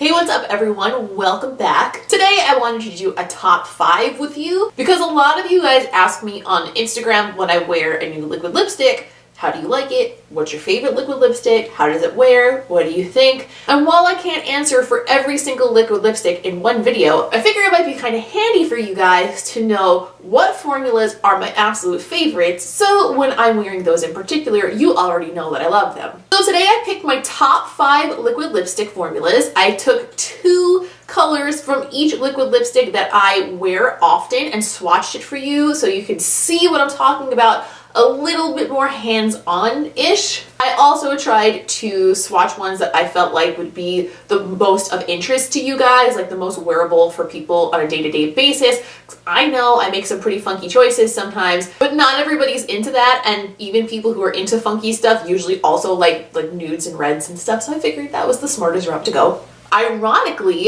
Hey, what's up everyone? Welcome back. Today I wanted to do a top 5 with you because a lot of you guys ask me on Instagram when I wear a new liquid lipstick, how do you like it? What's your favorite liquid lipstick? How does it wear? What do you think? And while I can't answer for every single liquid lipstick in one video, I figure it might be kind of handy for you guys to know what formulas are my absolute favorites, so when I'm wearing those in particular, you already know that I love them. So today I picked my top 5 liquid lipstick formulas. I took 2 colors from each liquid lipstick that I wear often and swatched it for you so you can see what I'm talking about a little bit more hands-on-ish. I also tried to swatch ones that I felt like would be the most of interest to you guys, like the most wearable for people on a day-to-day basis. I know I make some pretty funky choices sometimes, but not everybody's into that, and even people who are into funky stuff usually also like nudes and reds and stuff, so I figured that was the smartest route to go. Ironically,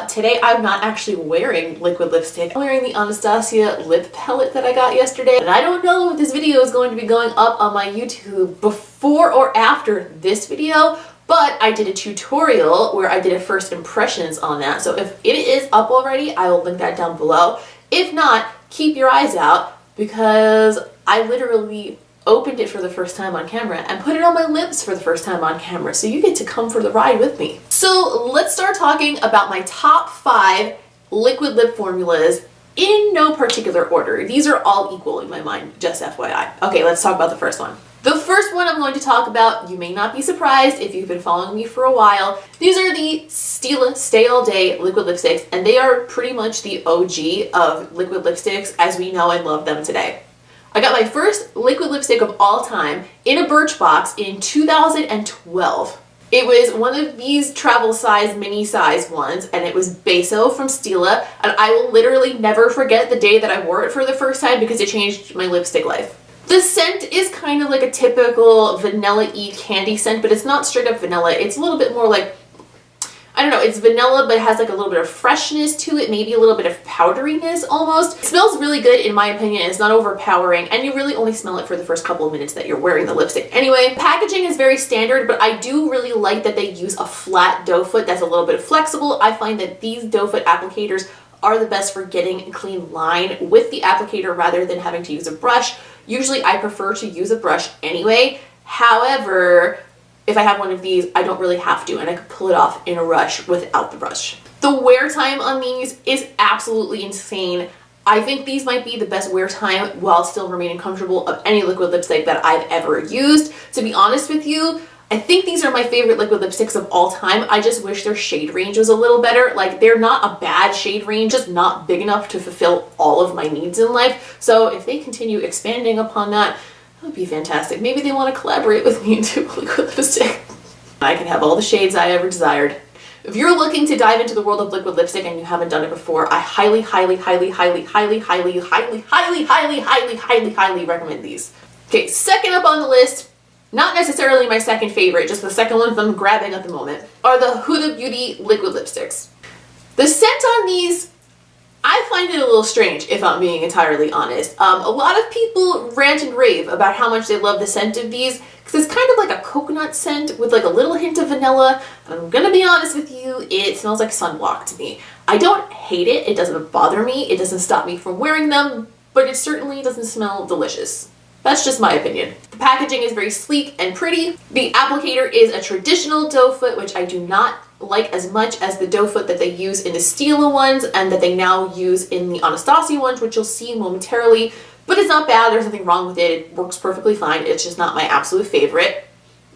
today I'm not actually wearing liquid lipstick. I'm wearing the Anastasia lip palette that I got yesterday. And I don't know if this video is going to be going up on my YouTube before or after this video, but I did a tutorial where I did a first impressions on that. So if it is up already, I will link that down below. If not, keep your eyes out because I literally opened it for the first time on camera and put it on my lips for the first time on camera, so you get to come for the ride with me. So let's start talking about my top 5 liquid lip formulas in no particular order. These are all equal in my mind, just FYI. Okay, let's talk about the first one. The first one I'm going to talk about, you may not be surprised if you've been following me for a while. These are the Stila Stay All Day liquid lipsticks, and they are pretty much the OG of liquid lipsticks as we know and love them today. I got my first liquid lipstick of all time in a Birchbox in 2012. It was one of these travel size, mini size ones, and it was Beso from Stila, and I will literally never forget the day that I wore it for the first time because it changed my lipstick life. The scent is kind of like a typical vanilla-y candy scent, but it's not straight up vanilla. It's a little bit more like, I don't know, it's vanilla, but it has like a little bit of freshness to it, maybe a little bit of powderiness almost. It smells really good in my opinion. It's not overpowering, and you really only smell it for the first couple of minutes that you're wearing the lipstick. Anyway, packaging is very standard, but I do really like that they use a flat doe foot that's a little bit flexible. I find that these doe foot applicators are the best for getting a clean line with the applicator rather than having to use a brush. Usually I prefer to use a brush anyway. However, if I have one of these, I don't really have to, and I can pull it off in a rush without the brush. The wear time on these is absolutely insane. I think these might be the best wear time while still remaining comfortable of any liquid lipstick that I've ever used. To be honest with you, I think these are my favorite liquid lipsticks of all time. I just wish their shade range was a little better. Like, they're not a bad shade range, just not big enough to fulfill all of my needs in life. So if they continue expanding upon that, that would be fantastic. Maybe they want to collaborate with me and do liquid lipstick. I can have all the shades I ever desired. If you're looking to dive into the world of liquid lipstick and you haven't done it before, I highly recommend these. Okay, second up on the list, not necessarily my second favorite, just the second one I'm grabbing at the moment, are the Huda Beauty liquid lipsticks. The scent on these, I find it a little strange, if I'm being entirely honest. A lot of people rant and rave about how much they love the scent of these because it's kind of like a coconut scent with like a little hint of vanilla. And I'm gonna be honest with you, it smells like sunblock to me. I don't hate it, it doesn't bother me, it doesn't stop me from wearing them, but it certainly doesn't smell delicious. That's just my opinion. The packaging is very sleek and pretty. The applicator is a traditional doe foot, which I do not like as much as the doe foot that they use in the Stila ones and that they now use in the Anastasia ones, which you'll see momentarily. But it's not bad, there's nothing wrong with it. It works perfectly fine. It's just not my absolute favorite.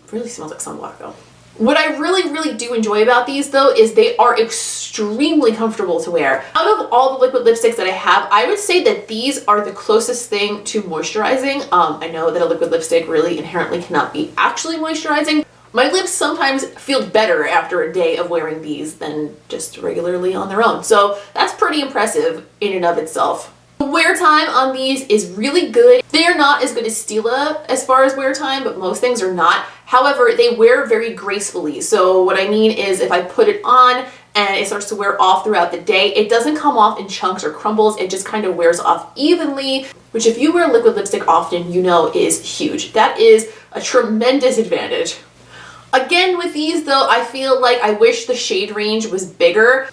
It really smells like sunblock though. What I really do enjoy about these though is they are extremely comfortable to wear. Out of all the liquid lipsticks that I have, I would say that these are the closest thing to moisturizing. I know that a liquid lipstick really inherently cannot be actually moisturizing. My lips sometimes feel better after a day of wearing these than just regularly on their own. So that's pretty impressive in and of itself. The wear time on these is really good. They are not as good as Stila as far as wear time, but most things are not. However, they wear very gracefully. So what I mean is if I put it on and it starts to wear off throughout the day, it doesn't come off in chunks or crumbles. It just kind of wears off evenly, which if you wear liquid lipstick often, you know is huge. That is a tremendous advantage. Again, with these though, I feel like I wish the shade range was bigger.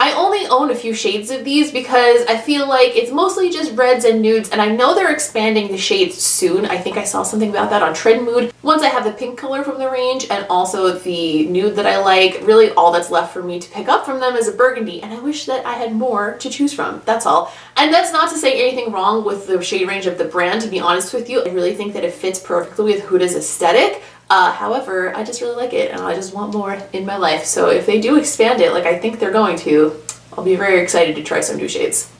I only own a few shades of these because I feel like it's mostly just reds and nudes, and I know they're expanding the shades soon. I think I saw something about that on Trend Mood. Once I have the pink color from the range and also the nude that I like, really all that's left for me to pick up from them is a burgundy, and I wish that I had more to choose from. That's all. And that's not to say anything wrong with the shade range of the brand, to be honest with you. I really think that it fits perfectly with Huda's aesthetic. However, I just really like it and I just want more in my life. So if they do expand it, like I think they're going to, I'll be very excited to try some new shades.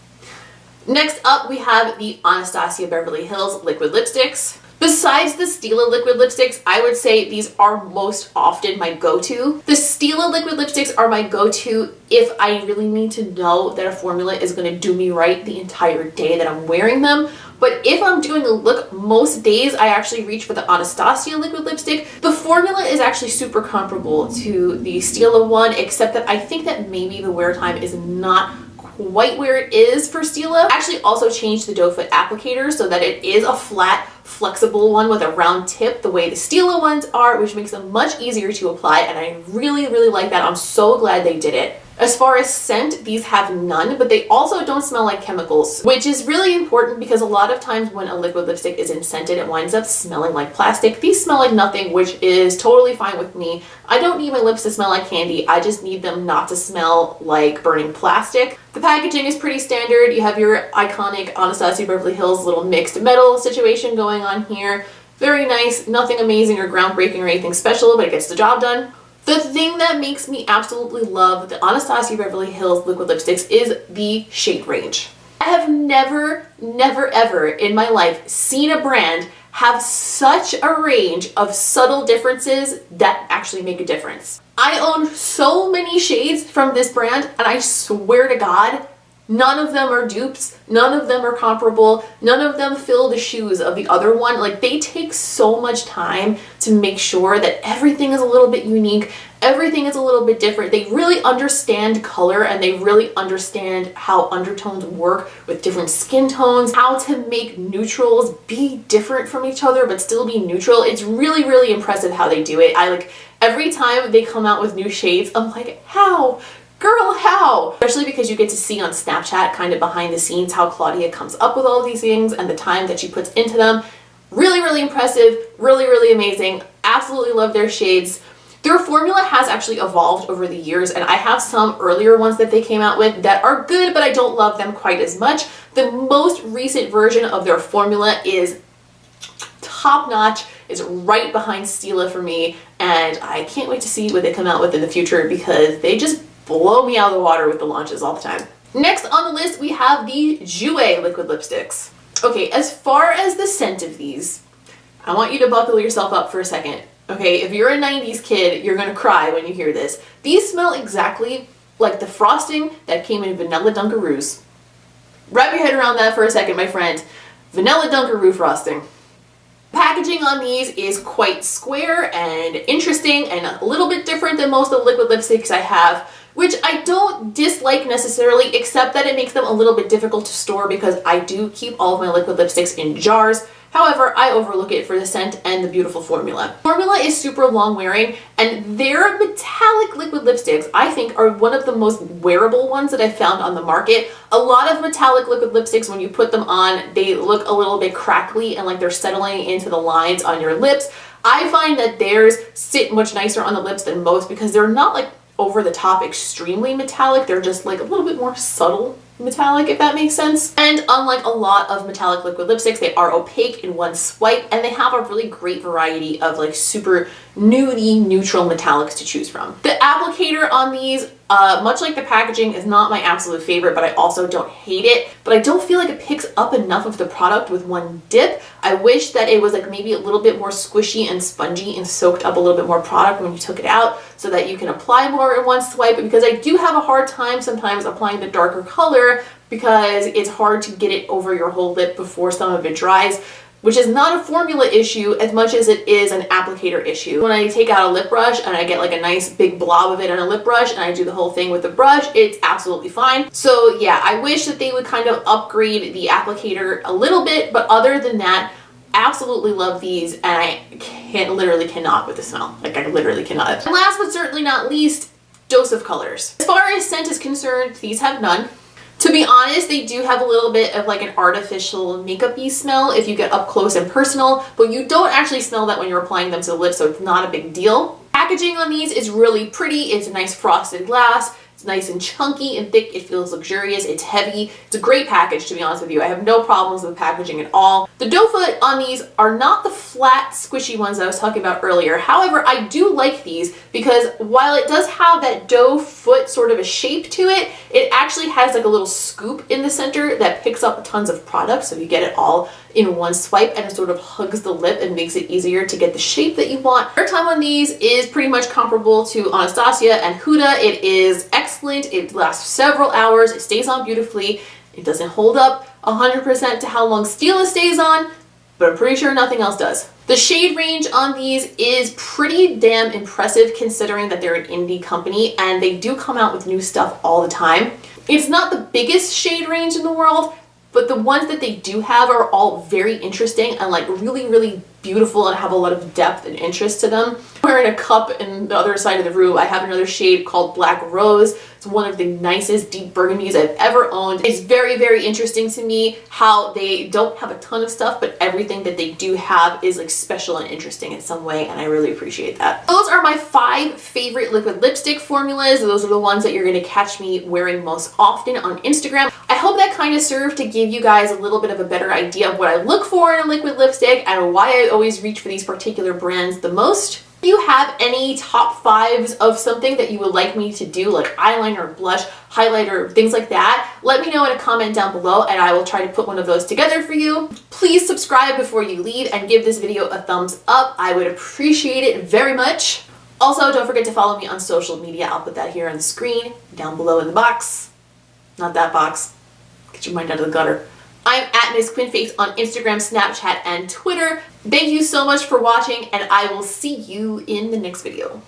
Next up, we have the Anastasia Beverly Hills liquid lipsticks. Besides the Stila liquid lipsticks, I would say these are most often my go-to. The Stila liquid lipsticks are my go-to if I really need to know that a formula is going to do me right the entire day that I'm wearing them. But if I'm doing a look, most days I actually reach for the Anastasia liquid lipstick. The formula is actually super comparable to the Stila one, except that I think that maybe the wear time is not quite where it is for Stila. I actually also changed the doe foot applicator so that it is a flat, flexible one with a round tip the way the Stila ones are, which makes them much easier to apply, and I really, really like that. I'm so glad they did it. As far as scent, these have none, but they also don't smell like chemicals, which is really important because a lot of times when a liquid lipstick isn't scented, it winds up smelling like plastic. These smell like nothing, which is totally fine with me. I don't need my lips to smell like candy. I just need them not to smell like burning plastic. The packaging is pretty standard. You have your iconic Anastasia Beverly Hills little mixed metal situation going on here. Very nice, nothing amazing or groundbreaking or anything special, but it gets the job done. The thing that makes me absolutely love the Anastasia Beverly Hills liquid lipsticks is the shade range. I have never ever in my life seen a brand have such a range of subtle differences that actually make a difference. I own so many shades from this brand, and I swear to God, none of them are dupes, none of them are comparable, none of them fill the shoes of the other one. Like, they take so much time to make sure that everything is a little bit unique, everything is a little bit different. They really understand color and they really understand how undertones work with different skin tones, how to make neutrals be different from each other but still be neutral. It's really, really impressive how they do it. Every time they come out with new shades, I'm like, how? Girl, how? Especially because you get to see on Snapchat kind of behind the scenes how Claudia comes up with all of these things and the time that she puts into them. Really, really impressive, really, really amazing. Absolutely love their shades. Their formula has actually evolved over the years, and I have some earlier ones that they came out with that are good, but I don't love them quite as much. The most recent version of their formula is top notch. It's right behind Stila for me, and I can't wait to see what they come out with in the future because they just blow me out of the water with the launches all the time. Next on the list, we have the Jouer liquid lipsticks. Okay, as far as the scent of these, I want you to buckle yourself up for a second. Okay, if you're a 90s kid, you're gonna cry when you hear this. These smell exactly like the frosting that came in vanilla Dunkaroos. Wrap your head around that for a second, my friend. Vanilla Dunkaroo frosting. Packaging on these is quite square and interesting and a little bit different than most of the liquid lipsticks I have, which I don't dislike necessarily, except that it makes them a little bit difficult to store because I do keep all of my liquid lipsticks in jars. However, I overlook it for the scent and the beautiful formula. Formula is super long wearing, and their metallic liquid lipsticks, I think, are one of the most wearable ones that I've found on the market. A lot of metallic liquid lipsticks, when you put them on, they look a little bit crackly and like they're settling into the lines on your lips. I find that theirs sit much nicer on the lips than most because they're not like over the top extremely metallic. They're just like a little bit more subtle metallic, if that makes sense. And unlike a lot of metallic liquid lipsticks, they are opaque in one swipe, and they have a really great variety of like super nudie neutral metallics to choose from. The applicator on these, much like the packaging, is not my absolute favorite, but I also don't hate it. But I don't feel like it picks up enough of the product with one dip. I wish that it was like maybe a little bit more squishy and spongy and soaked up a little bit more product when you took it out so that you can apply more in one swipe, because I do have a hard time sometimes applying the darker color because it's hard to get it over your whole lip before some of it dries, which is not a formula issue as much as it is an applicator issue. When I take out a lip brush and I get like a nice big blob of it on a lip brush and I do the whole thing with the brush, it's absolutely fine. So yeah, I wish that they would kind of upgrade the applicator a little bit, but other than that, absolutely love these, and I literally cannot with the smell. Like, I literally cannot. And last but certainly not least, dose of colors. As far as scent is concerned, these have none. To be honest, they do have a little bit of like an artificial makeup-y smell if you get up close and personal, but you don't actually smell that when you're applying them to the lips, so it's not a big deal. Packaging on these is really pretty. It's a nice frosted glass. It's nice and chunky and thick. It feels luxurious. It's heavy. It's a great package, to be honest with you. I have no problems with packaging at all. The doe foot on these are not the flat, squishy ones that I was talking about earlier. However, I do like these because while it does have that doe foot sort of a shape to it, it actually has like a little scoop in the center that picks up tons of product, so you get it all in one swipe, and it sort of hugs the lip and makes it easier to get the shape that you want. Wear time on these is pretty much comparable to Anastasia and Huda. It is excellent. It lasts several hours. It stays on beautifully. It doesn't hold up 100% to how long Stila stays on, but I'm pretty sure nothing else does. The shade range on these is pretty damn impressive considering that they're an indie company and they do come out with new stuff all the time. It's not the biggest shade range in the world, but the ones that they do have are all very interesting and like really, really beautiful and have a lot of depth and interest to them. Wearing a cup in the other side of the room, I have another shade called Black Rose. It's one of the nicest deep burgundies I've ever owned. It's very, very interesting to me how they don't have a ton of stuff, but everything that they do have is like special and interesting in some way, and I really appreciate that. Those are my 5 favorite liquid lipstick formulas. Those are the ones that you're gonna catch me wearing most often on Instagram. I hope that kind of served to give you guys a little bit of a better idea of what I look for in a liquid lipstick and why I always reach for these particular brands the most. If you have any top 5s of something that you would like me to do, like eyeliner, blush, highlighter, things like that, let me know in a comment down below and I will try to put one of those together for you. Please subscribe before you leave and give this video a thumbs up. I would appreciate it very much. Also, don't forget to follow me on social media. I'll put that here on the screen, down below in the box. Not that box. Get your mind out of the gutter. I'm at Ms. QuinnFace on Instagram, Snapchat, and Twitter. Thank you so much for watching, and I will see you in the next video.